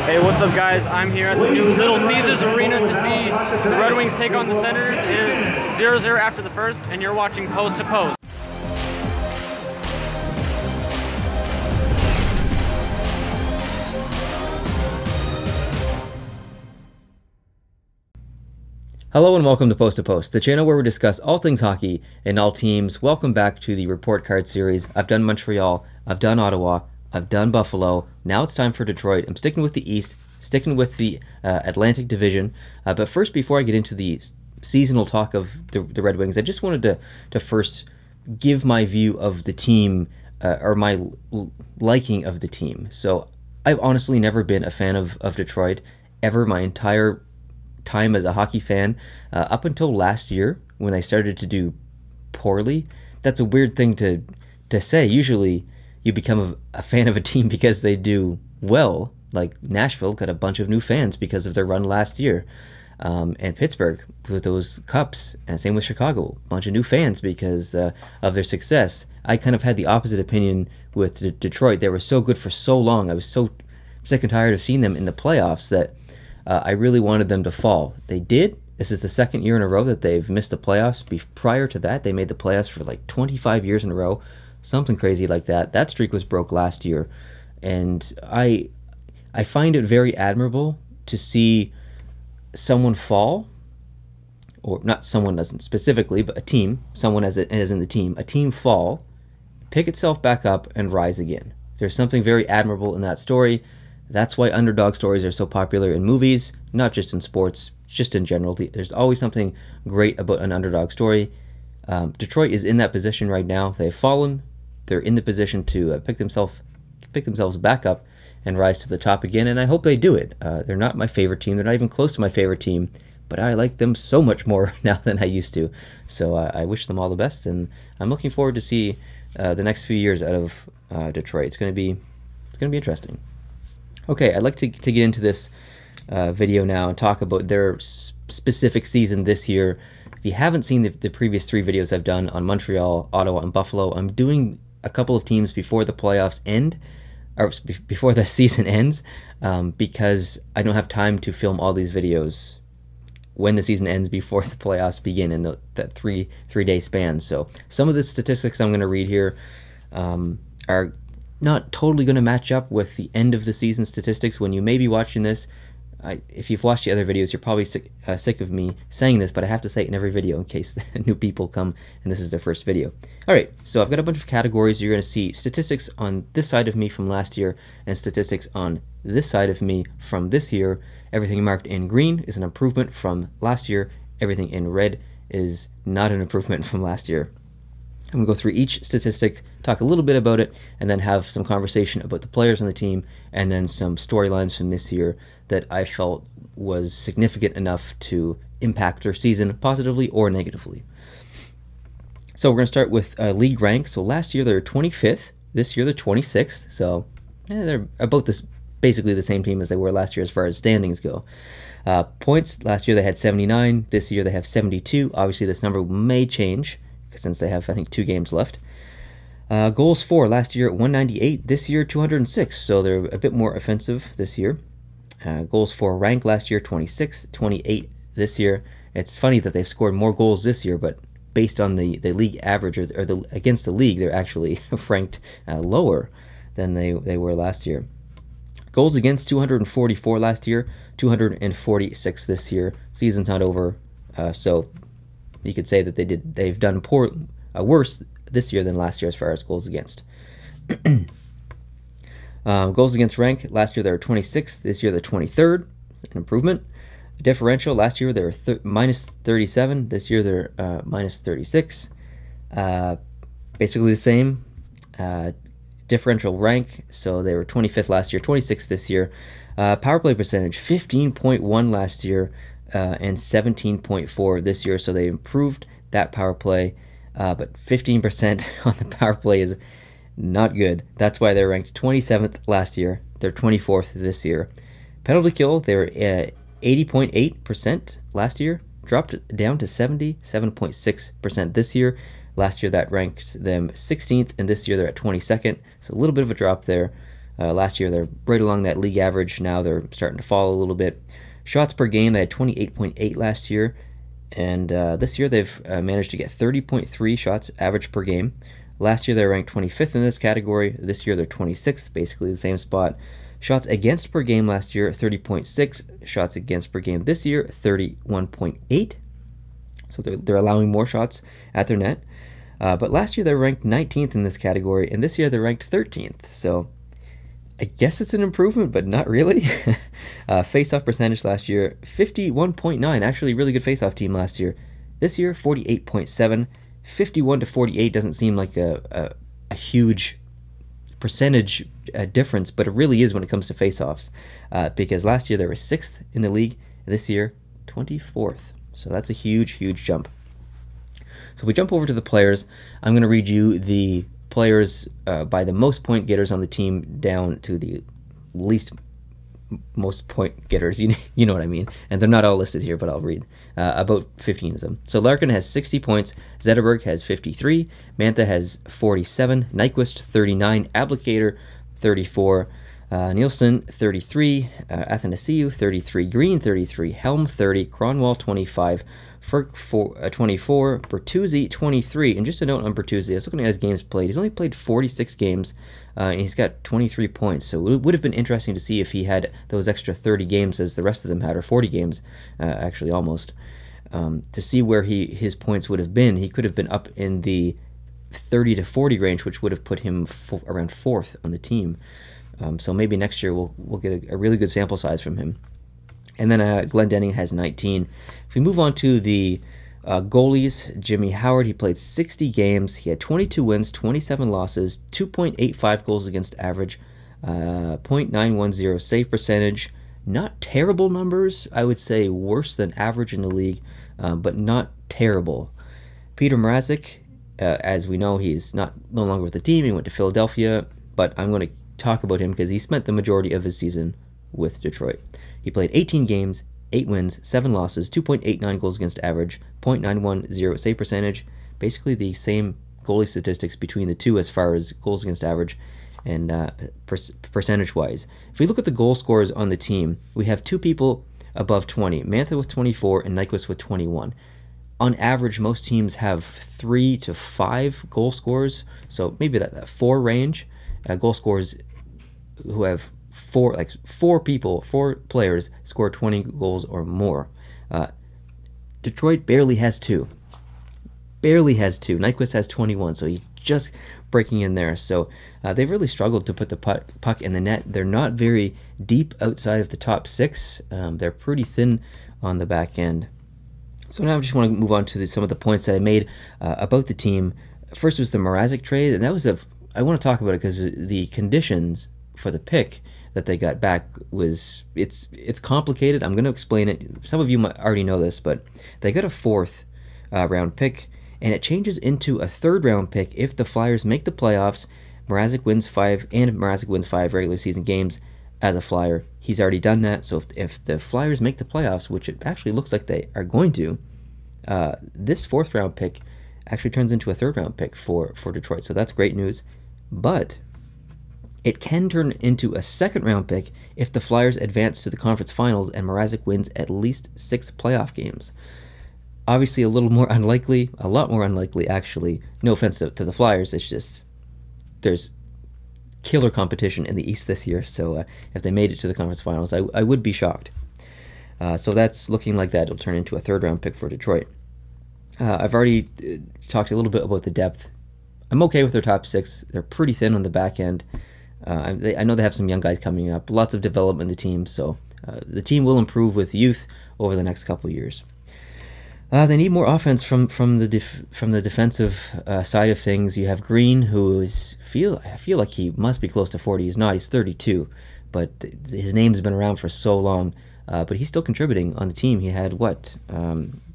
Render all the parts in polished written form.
Hey, what's up guys? I'm here at the new Little Caesars Arena to see the Red Wings take on the Senators. It is 0-0 after the first, and you're watching Post to Post. Hello and welcome to Post, the channel where we discuss all things hockey and all teams. Welcome back to the report card series. I've done Montreal, I've done Ottawa, I've done Buffalo. Now it's time for Detroit. I'm sticking with the East, sticking with the Atlantic Division. But first, before I get into the seasonal talk of the Red Wings, I just wanted to first give my view of the team, or my liking of the team. So I've honestly never been a fan of Detroit ever my entire time as a hockey fan, up until last year when I started to do poorly. That's a weird thing to say. Usually you become a fan of a team because they do well. Like Nashville got a bunch of new fans because of their run last year, and Pittsburgh with those cups, and same with Chicago, a bunch of new fans because of their success. I kind of had the opposite opinion with Detroit. They were so good for so long. I was so sick and tired of seeing them in the playoffs that I really wanted them to fall. They did. This is the second year in a row that they've missed the playoffs. Prior to that, they made the playoffs for like 25 years in a row, something crazy like that. That streak was broke last year, and I find it very admirable to see someone fall, or not someone doesn't specifically, but a team, someone as in the team, a team fall, pick itself back up, and rise again. There's something very admirable in that story. That's why underdog stories are so popular in movies, not just in sports, just in general. There's always something great about an underdog story. Detroit is in that position right now. They've fallen. They're in the position to pick themselves back up and rise to the top again, and I hope they do it. They're not my favorite team. They're not even close to my favorite team, but I like them so much more now than I used to. So I wish them all the best, and I'm looking forward to see the next few years out of Detroit. It's going to be interesting. Okay, I'd like to get into this video now and talk about their specific season this year. If you haven't seen the previous 3 videos I've done on Montreal, Ottawa, and Buffalo, I'm doing a couple of teams before the playoffs end, or before the season ends, because I don't have time to film all these videos when the season ends before the playoffs begin in that three-day span. So some of the statistics I'm going to read here are not totally going to match up with the end of the season statistics. When you may be watching this, if you've watched the other videos, you're probably sick of me saying this, but I have to say it in every video in case new people come and this is their first video. Alright, so I've got a bunch of categories. You're going to see statistics on this side of me from last year and statistics on this side of me from this year. Everything marked in green is an improvement from last year. Everything in red is not an improvement from last year. I'm going to go through each statistic, talk a little bit about it, and then have some conversation about the players on the team, and then some storylines from this year that I felt was significant enough to impact their season positively or negatively. So we're going to start with league rank. So last year they were 25th. This year they're 26th. So they're about basically the same team as they were last year as far as standings go. Points, last year they had 79. This year they have 72. Obviously this number may change since they have, I think, 2 games left. Goals for, last year 198, this year 206, so they're a bit more offensive this year. Goals for rank, last year 26, 28 this year. It's funny that they've scored more goals this year, but based on the league average, or against the league, they're actually ranked lower than they were last year. Goals against, 244 last year, 246 this year. Season's not over, so you could say that they've done worse this year than last year as far as goals against. Goals against rank, last year they were 26th, this year they're 23rd, an improvement. Differential, last year they were minus 37, this year they're minus 36. Basically the same. Differential rank, so they were 25th last year, 26th this year. Power play percentage, 15.1 last year, and 17.4 this year, so they improved that power play, but 15% on the power play is not good. That's why they're ranked 27th last year. They're 24th this year. Penalty kill, they were 80.8% last year, dropped down to 77.6% this year. Last year that ranked them 16th, and this year they're at 22nd, so a little bit of a drop there. Last year they're right along that league average. Now they're starting to fall a little bit. Shots per game, they had 28.8 last year, and this year they've managed to get 30.3 shots average per game. Last year they were ranked 25th in this category. This year they're 26th, basically the same spot. Shots against per game last year, 30.6. Shots against per game this year, 31.8. So they're allowing more shots at their net. But last year they were ranked 19th in this category, and this year they're ranked 13th. So I guess it's an improvement, but not really. Face-off percentage last year, 51.9. Actually, really good face-off team last year. This year, 48.7. 51 to 48 doesn't seem like a huge percentage difference, but it really is when it comes to face-offs. Because last year they were 6th in the league, and this year 24th. So that's a huge, huge jump. So if we jump over to the players, I'm going to read you the players by the most point getters on the team down to the least most point getters. You know what I mean. And they're not all listed here, but I'll read about 15 of them. So Larkin has 60 points. Zetterberg has 53. Mantha has 47. Nyquist 39. Applicator 34. Nielsen 33. Athanasiou 33. Green 33. Helm 30. Cronwall 25. Ferk 24, Bertuzzi 23, and just a note on Bertuzzi, I was looking at his games played. He's only played 46 games, and he's got 23 points, so it would have been interesting to see if he had those extra 30 games as the rest of them had, or 40 games, actually almost, to see where his points would have been. He could have been up in the 30 to 40 range, which would have put him around 4th on the team. So maybe next year we'll get a really good sample size from him. And then Glendening has 19. If we move on to the goalies, Jimmy Howard, he played 60 games. He had 22 wins, 27 losses, 2.85 goals against average, .910 save percentage. Not terrible numbers. I would say worse than average in the league, but not terrible. Peter Mrazek, as we know, he's no longer with the team. He went to Philadelphia, but I'm going to talk about him because he spent the majority of his season with Detroit. He played 18 games, 8 wins, 7 losses, 2.89 goals against average, .910 save percentage. Basically the same goalie statistics between the two as far as goals against average and percentage-wise. If we look at the goal scorers on the team, we have 2 people above 20, Mantha with 24 and Nyquist with 21. On average, most teams have 3 to 5 goal scorers, so maybe that 4 range. Goal scorers who have 4 players score 20 goals or more. Detroit barely has 2. Nyquist has 21, so he's just breaking in there. So they've really struggled to put the puck in the net. They're not very deep outside of the top 6. They're pretty thin on the back end. So now I just want to move on to some of the points that I made about the team. First was the Mrazek trade, and that was I want to talk about it because the conditions for the pick that they got back it's complicated. I'm going to explain it. Some of you might already know this, but they got a 4th round pick, and it changes into a 3rd round pick if the Flyers make the playoffs. Mrazek wins 5 regular season games as a Flyer. He's already done that, so if the Flyers make the playoffs, which it actually looks like they are going to, this 4th round pick actually turns into a 3rd round pick for Detroit, so that's great news. But it can turn into a 2nd round pick if the Flyers advance to the conference finals and Mrazek wins at least 6 playoff games. Obviously a lot more unlikely actually. No offense to the Flyers, it's just there's killer competition in the East this year, so if they made it to the conference finals, I would be shocked. So that's looking like that. It'll turn into a 3rd round pick for Detroit. I've already talked a little bit about the depth. I'm okay with their top 6. They're pretty thin on the back end. I know they have some young guys coming up, lots of development in the team, so the team will improve with youth over the next couple of years. They need more offense from the defensive side of things. You have Green, who I feel like he must be close to 40. He's not. He's 32, but his name's been around for so long. But he's still contributing on the team. He had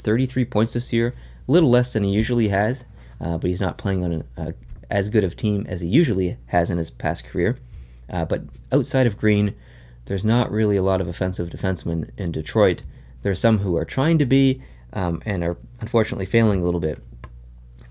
33 points this year, a little less than he usually has. But he's not playing on as good of team as he usually has in his past career. But outside of Green, there's not really a lot of offensive defensemen in Detroit. There are some who are trying to be and are unfortunately failing a little bit.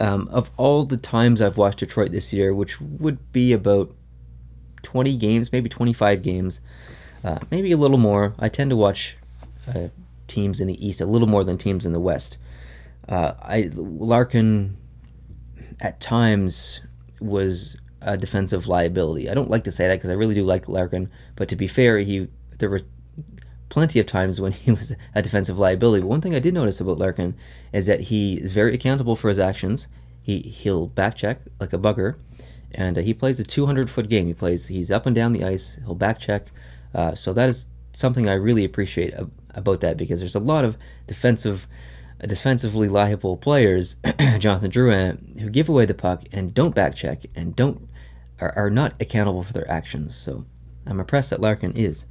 Of all the times I've watched Detroit this year, which would be about 20 games, maybe 25 games, maybe a little more. I tend to watch teams in the East a little more than teams in the West. Larkin at times was a defensive liability. I don't like to say that because I really do like Larkin, but to be fair, there were plenty of times when he was a defensive liability. But one thing I did notice about Larkin is that he is very accountable for his actions. He'll back check like a bugger, and he plays a 200-foot game. He's up and down the ice. He'll back check. So that is something I really appreciate about that, because there's a lot of defensively liable players, Jonathan Drouin, who give away the puck and don't back check and are not accountable for their actions. So I'm impressed that Larkin is.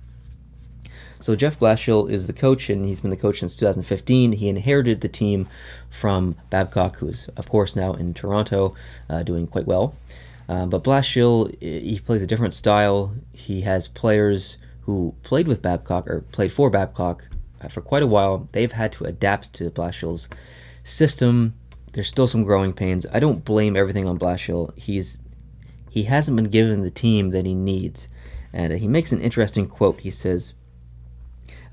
So Jeff Blashill is the coach, and he's been the coach since 2015. He inherited the team from Babcock, who's of course now in Toronto, doing quite well. But Blashill, he plays a different style. He has players who played with Babcock or played for Babcock for quite a while. They've had to adapt to Blashill's system. There's still some growing pains. I don't blame everything on Blashill. He hasn't been given the team that he needs. And he makes an interesting quote. He says,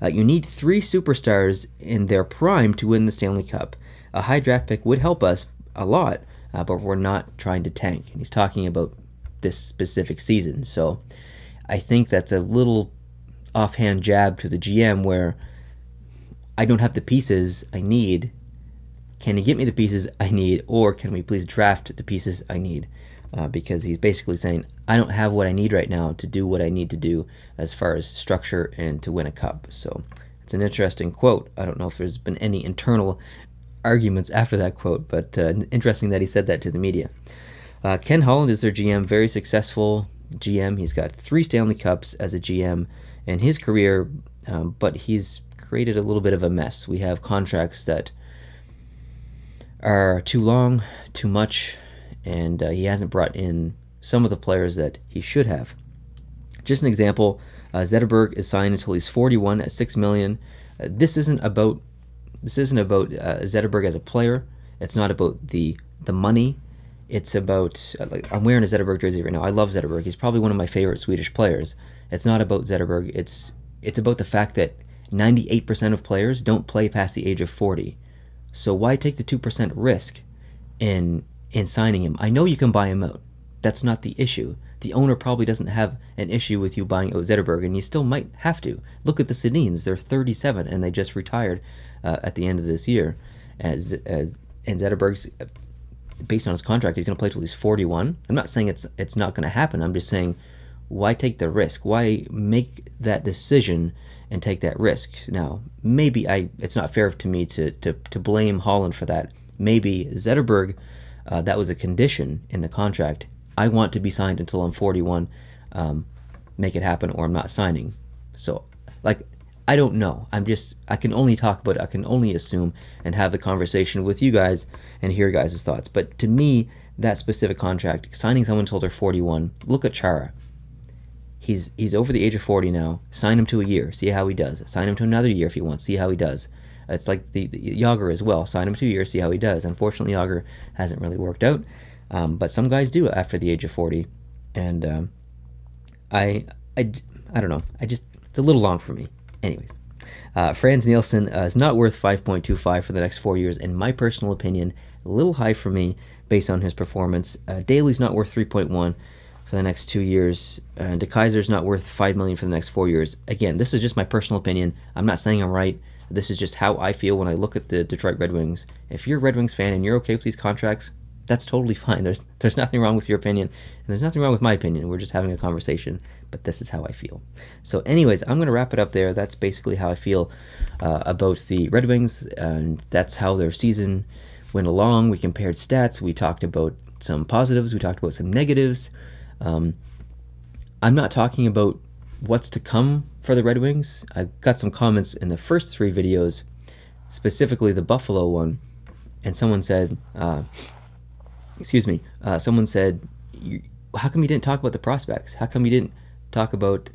"You need 3 superstars in their prime to win the Stanley Cup. A high draft pick would help us a lot, but we're not trying to tank." And he's talking about this specific season. So I think that's a little offhand jab to the GM, where I don't have the pieces I need. Can you get me the pieces I need, or can we please draft the pieces I need? Because he's basically saying, I don't have what I need right now to do what I need to do as far as structure and to win a cup. So it's an interesting quote. I don't know if there's been any internal arguments after that quote, but interesting that he said that to the media. Ken Holland is their GM, very successful GM. He's got 3 Stanley Cups as a GM in his career, but he's created a little bit of a mess. We have contracts that are too long, too much, and he hasn't brought in some of the players that he should have. Just an example, Zetterberg is signed until he's 41 at $6 million. This isn't about Zetterberg as a player. It's not about the money. It's about like, I'm wearing a Zetterberg jersey right now. I love Zetterberg. He's probably one of my favorite Swedish players. It's not about Zetterberg. It's about the fact that 98% of players don't play past the age of 40. So why take the 2% risk in signing him? I know you can buy him out. That's not the issue. The owner probably doesn't have an issue with you buying out Zetterberg, and you still might have to. Look at the Sedins. They're 37, and they just retired at the end of this year. And Zetterberg's, based on his contract, he's going to play till he's 41. I'm not saying it's not going to happen. I'm just saying, why take the risk? Why make that decision and take that risk? Now, maybe it's not fair to me to blame Holland for that. Maybe Zetterberg, that was a condition in the contract. I want to be signed until I'm 41. Make it happen, or I'm not signing. So, I don't know. I can only talk about it. I can only assume and have the conversation with you guys and hear your guys' thoughts. But to me, that specific contract, signing someone until they're 41, look at Chara. He's over the age of 40 now. Sign him to a year, see how he does. Sign him to another year if you want, see how he does. It's like the Yager as well. Sign him to a year, see how he does. Unfortunately, Yager hasn't really worked out, but some guys do after the age of 40, and I don't know. It's a little long for me. Anyways, Franz Nielsen is not worth 5.25 for the next 4 years, in my personal opinion. A little high for me based on his performance. Daly's not worth 3.1 for the next 2 years. De Keyser's not worth $5 million for the next 4 years. Again, this is just my personal opinion. I'm not saying I'm right. This is just how I feel when I look at the Detroit Red Wings. If you're a Red Wings fan and you're okay with these contracts, that's totally fine. There's nothing wrong with your opinion, and there's nothing wrong with my opinion. We're just having a conversation, but this is how I feel. So anyways, I'm going to wrap it up there. That's basically how I feel about the Red Wings, and that's how their season went along. We compared stats. We talked about some positives. We talked about some negatives. I'm not talking about what's to come for the Red Wings. I got some comments in the first 3 videos, specifically the Buffalo one, and someone said, someone said, how come you didn't talk about the prospects? How come you didn't talk about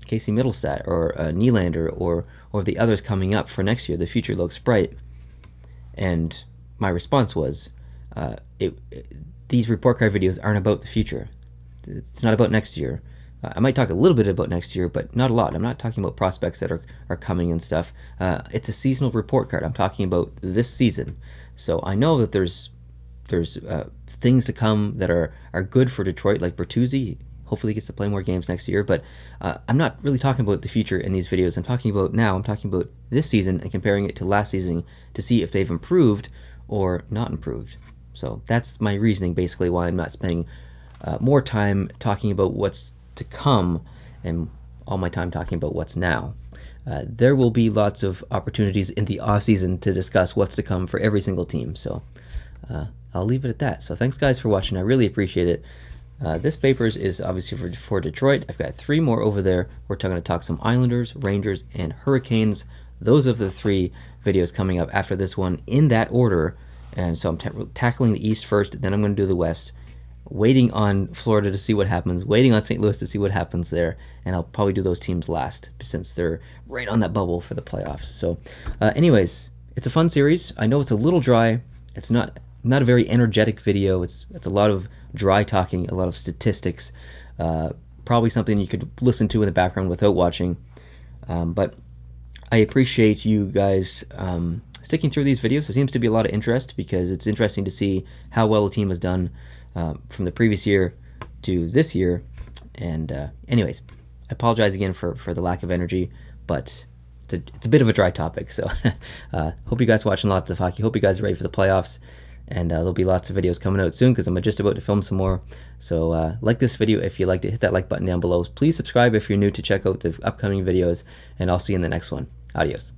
Casey Middlestat or Nylander or the others coming up for next year? The future looks bright. And my response was, these report card videos aren't about the future. It's not about next year. I might talk a little bit about next year, but not a lot. I'm not talking about prospects that are coming and stuff. It's a seasonal report card. I'm talking about this season. So I know that there's things to come that are good for Detroit, like Bertuzzi. Hopefully he gets to play more games next year, but I'm not really talking about the future in these videos. I'm talking about this season and comparing it to last season to see if they've improved or not improved. So that's my reasoning, basically, why I'm not spending more time talking about what's to come and all my time talking about what's now. There will be lots of opportunities in the off season to discuss what's to come for every single team, so I'll leave it at that. So thanks guys for watching. I really appreciate it. This papers is obviously for Detroit. I've got 3 more over there. We're going to talk some Islanders, Rangers, and Hurricanes. Those are the 3 videos coming up after this one in that order. And so I'm tackling the East first, then I'm going to do the West. Waiting on Florida to see what happens, waiting on St. Louis to see what happens there, and I'll probably do those teams last since they're right on that bubble for the playoffs. So anyways, it's a fun series. I know it's a little dry. It's not a very energetic video. It's a lot of dry talking, a lot of statistics, probably something you could listen to in the background without watching, but I appreciate you guys sticking through these videos. There seems to be a lot of interest because it's interesting to see how well a team has done from the previous year to this year. And anyways, I apologize again for the lack of energy, but it's a bit of a dry topic. So hope you guys are watching lots of hockey. Hope you guys are ready for the playoffs. And there'll be lots of videos coming out soon because I'm just about to film some more. So like this video if you liked it, hit that like button down below. Please subscribe if you're new to check out the upcoming videos, and I'll see you in the next one. Adios.